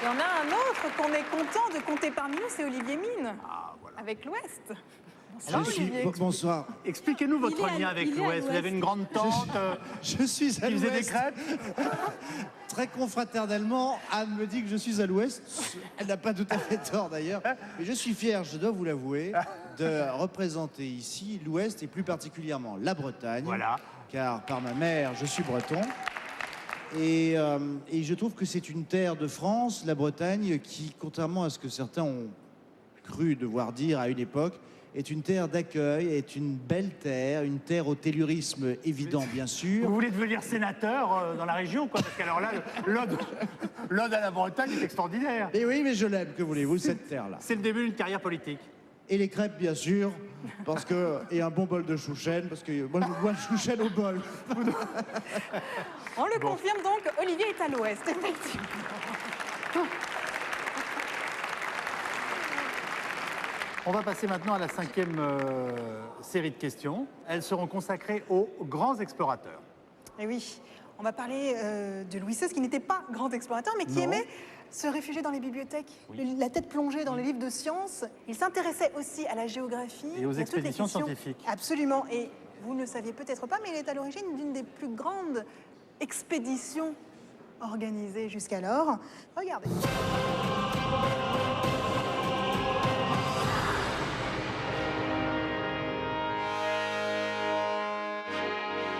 Il y en a un autre qu'on est content de compter parmi nous, c'est Olivier Mine, avec l'Ouest. Bonsoir, Olivier. Bonsoir. Expliquez-nous votre lien avec l'Ouest. Vous avez une grande tante Je suis à qui faisait des l'Ouest. crêpes. Très confraternellement, Anne me dit que je suis à l'Ouest. Elle n'a pas tout à fait tort d'ailleurs. Mais je suis fier, je dois vous l'avouer, de représenter ici l'Ouest et plus particulièrement la Bretagne. Voilà. Car par ma mère, je suis breton. Et je trouve que c'est une terre de France, la Bretagne, qui, contrairement à ce que certains ont cru devoir dire à une époque, est une terre d'accueil, est une belle terre, une terre au tellurisme évident, bien sûr. Vous voulez devenir sénateur dans la région, quoi? Parce qu'alors là, l'ode à la Bretagne est extraordinaire. Et oui, mais je l'aime, que voulez-vous, cette terre-là. C'est le début d'une carrière politique. Et les crêpes, bien sûr, parce que, et un bon bol de chouchen, parce que moi, je bois le chouchen au bol. On le confirme donc, Olivier est à l'Ouest, effectivement. On va passer maintenant à la 5e série de questions. Elles seront consacrées aux grands explorateurs. Et oui, on va parler de Louis XVI, qui n'était pas grand explorateur, mais qui aimait se réfugier dans les bibliothèques, la tête plongée dans les livres de sciences. Il s'intéressait aussi à la géographie. Et aux à toutes les expéditions questions. scientifiques. Absolument. Et vous ne le saviez peut-être pas, mais il est à l'origine d'une des plus grandes expéditions organisées jusqu'alors. Regardez.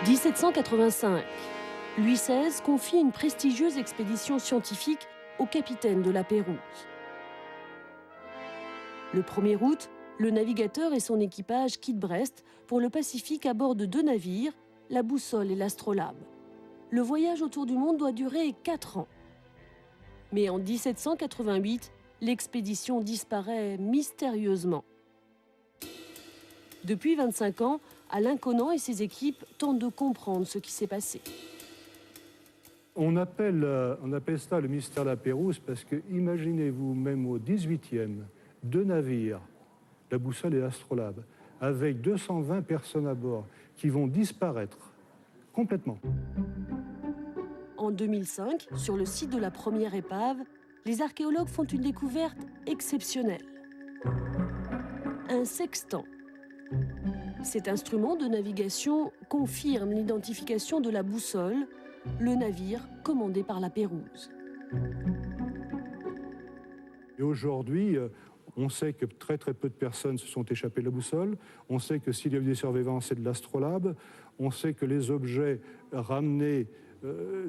« 1785. Louis XVI confie une prestigieuse expédition scientifique au capitaine de la Pérouse. Le 1er août, le navigateur et son équipage quittent Brest pour le Pacifique à bord de 2 navires, la Boussole et l'Astrolabe. Le voyage autour du monde doit durer 4 ans. Mais en 1788, l'expédition disparaît mystérieusement. Depuis 25 ans, Alain Connan et ses équipes tentent de comprendre ce qui s'est passé. On appelle ça le mystère de la Pérouse parce que, imaginez-vous, même au 18e, 2 navires, la Boussole et l'Astrolabe, avec 220 personnes à bord, qui vont disparaître complètement. En 2005, sur le site de la première épave, les archéologues font une découverte exceptionnelle. Un sextant. Cet instrument de navigation confirme l'identification de la Boussole, le navire commandé par la Pérouse. Et aujourd'hui, on sait que très peu de personnes se sont échappées de la Boussole. On sait que s'il y a eu des survivants, c'est de l'Astrolabe. On sait que les objets ramenés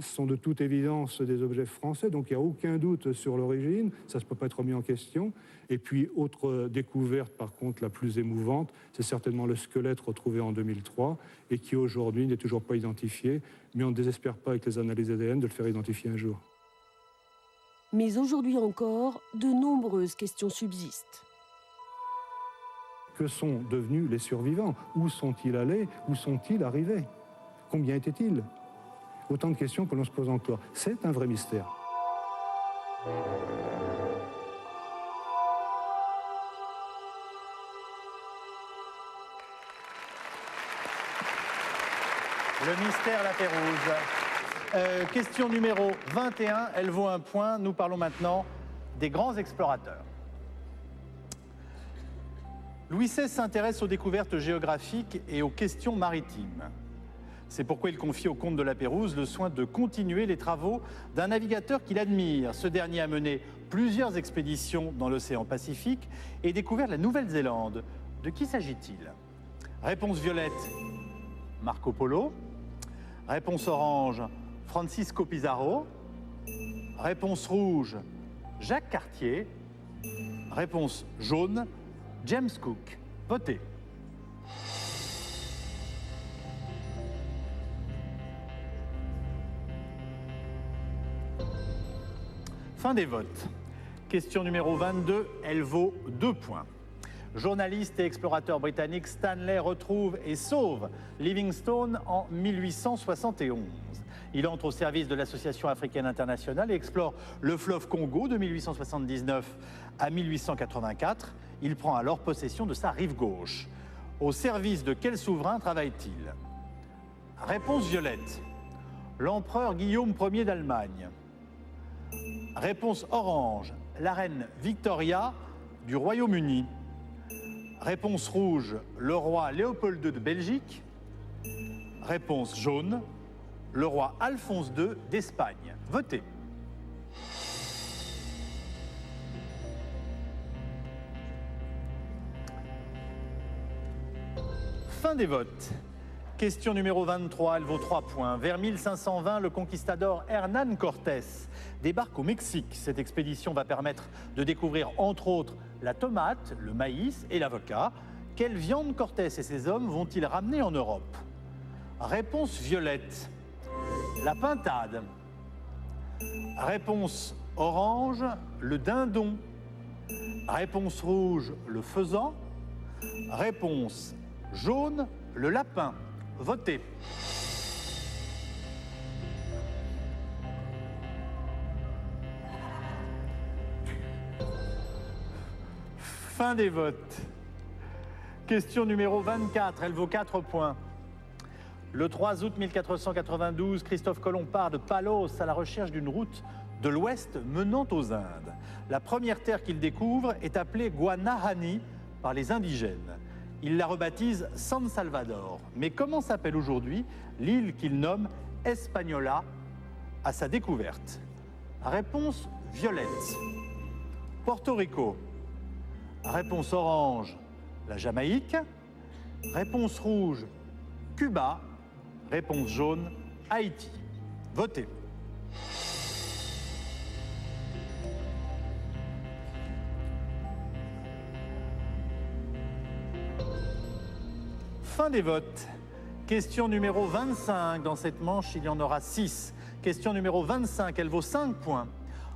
sont de toute évidence des objets français, donc il n'y a aucun doute sur l'origine, ça ne peut pas être remis en question. Et puis, autre découverte, par contre, la plus émouvante, c'est certainement le squelette retrouvé en 2003 et qui, aujourd'hui, n'est toujours pas identifié, mais on ne désespère pas, avec les analyses ADN, de le faire identifier un jour. Mais aujourd'hui encore, de nombreuses questions subsistent. Que sont devenus les survivants? Où sont-ils allés? Où sont-ils arrivés? Combien étaient-ils? Autant de questions que l'on se pose encore. C'est un vrai mystère. Le mystère la Pérouse. Question numéro 21, elle vaut un point. Nous parlons maintenant des grands explorateurs. Louis XVI s'intéresse aux découvertes géographiques et aux questions maritimes. C'est pourquoi il confie au comte de la Pérouse le soin de continuer les travaux d'un navigateur qu'il admire. Ce dernier a mené plusieurs expéditions dans l'océan Pacifique et découvert la Nouvelle-Zélande. De qui s'agit-il? Réponse violette, Marco Polo. Réponse orange, Francisco Pizarro. Réponse rouge, Jacques Cartier. Réponse jaune, James Cook. Votez. Fin des votes. Question numéro 22, elle vaut 2 points. Journaliste et explorateur britannique, Stanley retrouve et sauve Livingstone en 1871. Il entre au service de l'Association africaine internationale et explore le fleuve Congo de 1879 à 1884. Il prend alors possession de sa rive gauche. Au service de quel souverain travaille-t-il? Réponse violette, l'empereur Guillaume Ier d'Allemagne. Réponse orange, la reine Victoria du Royaume-Uni. Réponse rouge, le roi Léopold II de Belgique. Réponse jaune, le roi Alphonse II d'Espagne. Votez. Fin des votes. Question numéro 23, elle vaut 3 points. Vers 1520, le conquistador Hernán Cortés débarque au Mexique. Cette expédition va permettre de découvrir entre autres la tomate, le maïs et l'avocat. Quelle viande Cortés et ses hommes vont-ils ramener en Europe? Réponse violette, la pintade. Réponse orange, le dindon. Réponse rouge, le faisan. Réponse jaune, le lapin. Votez. Fin des votes. Question numéro 24, elle vaut 4 points. Le 3 août 1492, Christophe Colomb part de Palos à la recherche d'une route de l'ouest menant aux Indes. La première terre qu'il découvre est appelée Guanahani par les indigènes. Il la rebaptise San Salvador. Mais comment s'appelle aujourd'hui l'île qu'il nomme Hispaniola à sa découverte? Réponse violette, Porto Rico. Réponse orange, la Jamaïque. Réponse rouge, Cuba. Réponse jaune, Haïti. Votez. Fin des votes. Question numéro 25. Dans cette manche, il y en aura 6. Question numéro 25, elle vaut 5 points.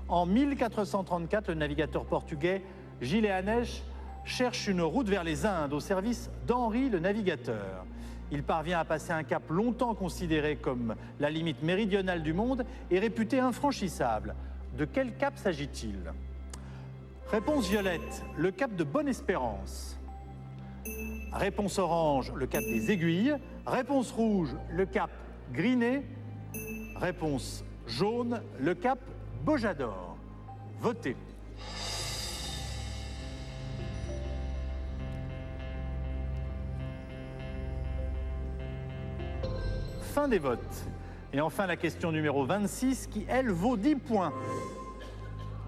En 1434, le navigateur portugais Gilles Hanech cherche une route vers les Indes au service d'Henri le Navigateur. Il parvient à passer un cap longtemps considéré comme la limite méridionale du monde et réputé infranchissable. De quel cap s'agit-il? Réponse violette, le cap de Bonne-Espérance. Réponse orange, le cap des Aiguilles. Réponse rouge, le cap Griné. Réponse jaune, le cap Bojador. Votez. Fin des votes. Et enfin la question numéro 26 qui, elle, vaut 10 points.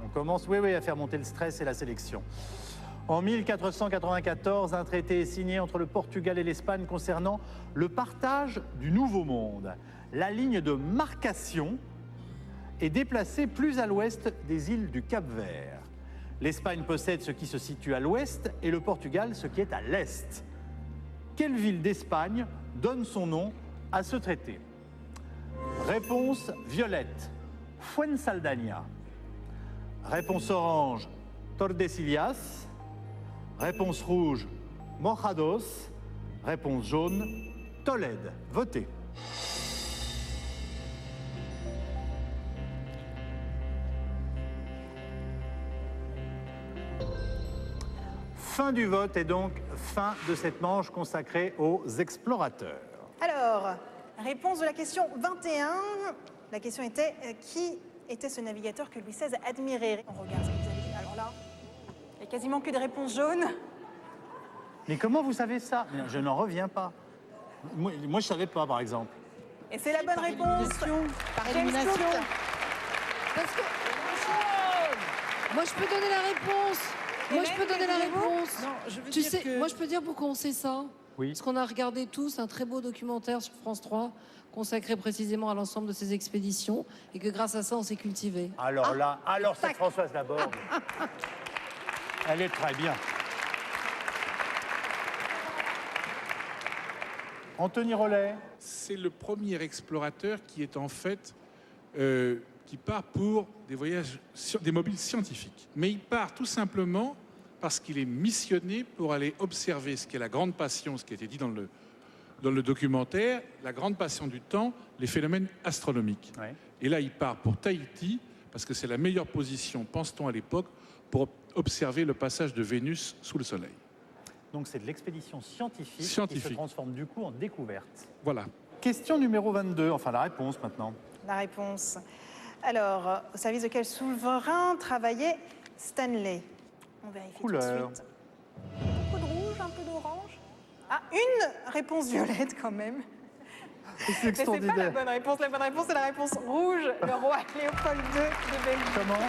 On commence, oui, à faire monter le stress et la sélection. En 1494, un traité est signé entre le Portugal et l'Espagne concernant le partage du Nouveau Monde. La ligne de marcation est déplacée plus à l'ouest des îles du Cap-Vert. L'Espagne possède ce qui se situe à l'ouest et le Portugal ce qui est à l'est. Quelle ville d'Espagne donne son nom à ce traité? Réponse violette, Fuensaldaña. Réponse orange, Tordesillas. Réponse rouge, Mojados. Réponse jaune, Tolède. Votez. Fin du vote et donc fin de cette manche consacrée aux explorateurs. Alors, réponse de la question 21. La question était qui était ce navigateur que Louis XVI admirait? On regarde ce que vous avez dit. Alors là, il n'y a quasiment que des réponses jaunes. Mais comment vous savez ça? Je n'en reviens pas. Moi, je ne savais pas, par exemple. Et c'est la bonne réponse. Par élimination. Parce que... Moi, je peux donner la réponse. Moi, je peux donner la réponse. Non, je veux Tu dire sais, que... moi, je peux dire pourquoi on sait ça. Oui. Parce qu'on a regardé tous un très beau documentaire sur France 3 consacré précisément à l'ensemble de ces expéditions et que grâce à ça, on s'est cultivé. Alors là, c'est Françoise Laborde. Elle est très bien. Anthony Rollet. C'est le premier explorateur qui est en fait qui part pour des voyages, des mobiles scientifiques. Mais il part tout simplement parce qu'il est missionné pour aller observer ce qui est la grande passion, ce qui a été dit dans le documentaire, la grande passion du temps, les phénomènes astronomiques. Ouais. Et là, il part pour Tahiti parce que c'est la meilleure position, pense-t-on à l'époque, pour observer le passage de Vénus sous le Soleil. Donc c'est de l'expédition scientifique qui se transforme du coup en découverte. Voilà. Question numéro 22, enfin la réponse maintenant. La réponse. Alors, au service de quel souverain travaillait Stanley? On vérifie Couleur. tout de suite. Un peu de rouge, un peu d'orange. Ah, une réponse violette quand même. C'est Mais c'est pas la extraordinaire. bonne réponse. La bonne réponse, c'est la réponse rouge. Le roi Léopold II de Belgique. Comment?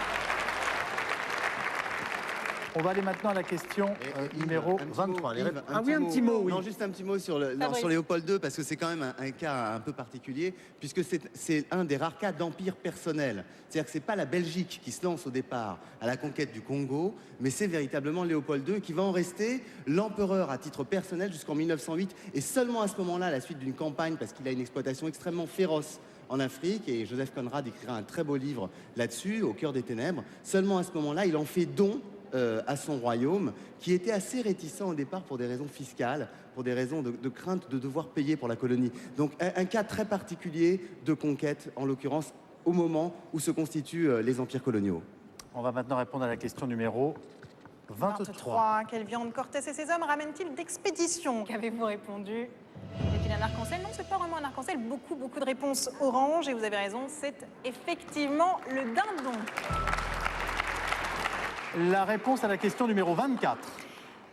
On va aller maintenant à la question numéro 23. Les réponses. Ah oui, un petit mot, oui. Non, juste un petit mot sur, Fabrice. sur Léopold II, parce que c'est quand même un cas un peu particulier, puisque c'est un des rares cas d'empire personnel. C'est-à-dire que ce n'est pas la Belgique qui se lance au départ à la conquête du Congo, mais c'est véritablement Léopold II qui va en rester l'empereur à titre personnel jusqu'en 1908, et seulement à ce moment-là, à la suite d'une campagne, parce qu'il a une exploitation extrêmement féroce en Afrique, et Joseph Conrad écrira un très beau livre là-dessus, Au cœur des ténèbres, seulement à ce moment-là, il en fait don à son royaume, qui était assez réticent au départ pour des raisons fiscales, pour des raisons de crainte de devoir payer pour la colonie. Donc un cas très particulier de conquête, en l'occurrence au moment où se constituent les empires coloniaux. On va maintenant répondre à la question numéro 23. Quelle viande Cortés et ses hommes ramènent-ils d'expédition? Qu'avez-vous répondu? Est-il un arc-en-ciel? Non, c'est pas vraiment un arc-en-ciel. Beaucoup de réponses orange. Et vous avez raison, c'est effectivement le dindon. La réponse à la question numéro 24.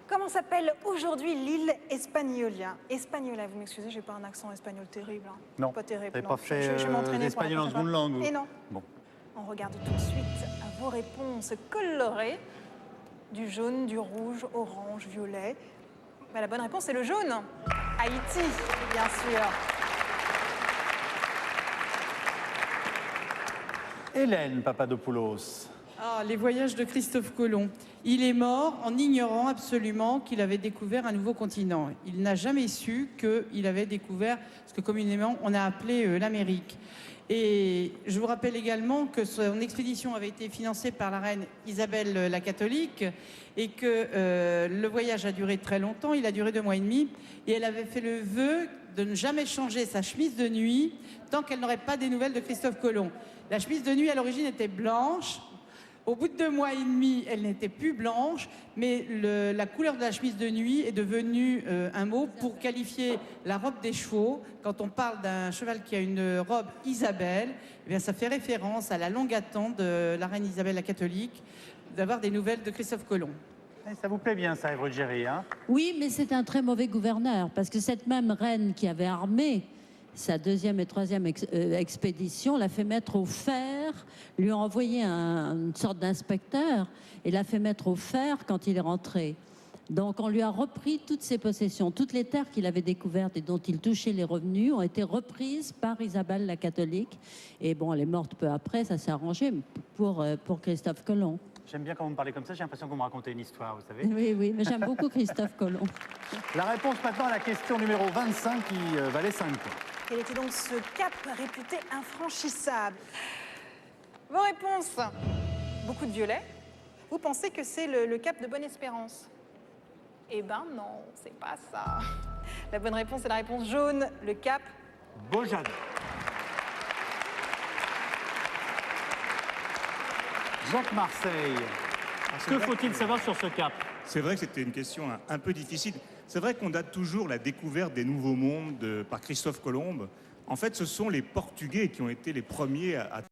Comment s'appelle aujourd'hui l'île Espagnola? Espagnola, vous m'excusez, j'ai pas un accent espagnol terrible. Hein. Non, Pas terrible. t'avez non. pas fait Je vais m'entraîner pour la l'espagnol en prochaine seconde fois. langue, ou- Et non. Bon. On regarde tout de suite vos réponses colorées. Du jaune, du rouge, orange, violet. Bah, la bonne réponse, c'est le jaune. Haïti, bien sûr. Hélène Papadopoulos. Ah, les voyages de Christophe Colomb. Il est mort en ignorant absolument qu'il avait découvert un nouveau continent. Il n'a jamais su qu'il avait découvert ce que communément on a appelé l'Amérique. Et je vous rappelle également que son expédition avait été financée par la reine Isabelle la catholique et que le voyage a duré très longtemps, il a duré 2 mois et demi, et elle avait fait le vœu de ne jamais changer sa chemise de nuit tant qu'elle n'aurait pas des nouvelles de Christophe Colomb. La chemise de nuit à l'origine était blanche. Au bout de 2 mois et demi, elle n'était plus blanche, mais la couleur de la chemise de nuit est devenue un mot pour qualifier la robe des chevaux. Quand on parle d'un cheval qui a une robe Isabelle, eh bien, ça fait référence à la longue attente de la reine Isabelle la catholique d'avoir des nouvelles de Christophe Colomb. Eh, ça vous plaît bien ça, Ève Ruggieri, hein? Oui, mais c'est un très mauvais gouverneur, parce que cette même reine qui avait armé sa 2e et 3e expédition l'a fait mettre au fer, lui a envoyé une sorte d'inspecteur et l'a fait mettre au fer quand il est rentré. Donc on lui a repris toutes ses possessions, toutes les terres qu'il avait découvertes et dont il touchait les revenus ont été reprises par Isabelle la catholique. Et bon, elle est morte peu après, ça s'est arrangé pour Christophe Colomb. J'aime bien quand vous me parlez comme ça, j'ai l'impression que vous me racontez une histoire, vous savez. Oui, oui, mais j'aime beaucoup Christophe Colomb. La réponse maintenant à la question numéro 25 qui valait 5 points. Quel était donc ce cap réputé infranchissable? Vos réponses. Beaucoup de violet. Vous pensez que c'est le cap de Bonne-Espérance? Eh ben non, c'est pas ça. La bonne réponse, c'est la réponse jaune, le cap Beaujade. Jacques Marseille. Que faut-il savoir sur ce cap? C'est vrai que c'était une question un peu difficile. C'est vrai qu'on date toujours la découverte des nouveaux mondes par Christophe Colomb. En fait, ce sont les Portugais qui ont été les premiers à